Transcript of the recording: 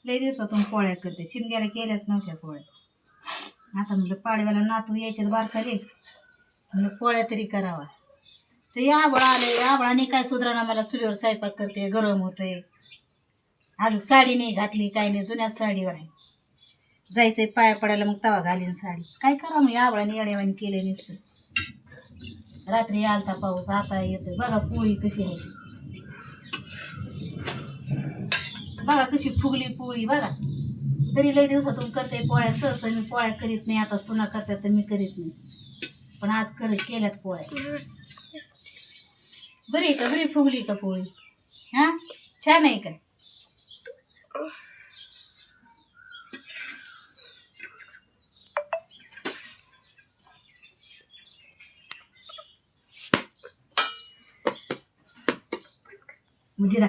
लय दिवसातून पोळ्या करते. शिमग्याला केल्याच नव्हत्या पोळ्या. आता म्हटलं पाडव्याला नातू यायच्यात बारकाले, म्हणलं पोळ्या तरी करावा. ते आबळ आले, आबळाने काय सुधारणा, मला चुलीवर स्वयंपाक करते, गरम होतंय. अजून साडी नाही घातली, काय नाही, जुन्याच साडीवर आहे. जायचंय पाया पडायला, मग तवा घालीन साडी. काय करा मग आबळाने येड्यावानी केले नसतं. रात्री आलता पाऊस, आता येतोय. बघा पोळी कशी आहे, बघा कशी फुगली पोळी बघा. तरी लय दिवसातून करते पोळ्या. सहसा मी पोळ्या करीत नाही. आता सुना करतात तर मी करीत नाही, पण आज केल्यात पोळ्या. बरी का, बरी फुगली का पोळी? हा, छान आहे का? म्हणजे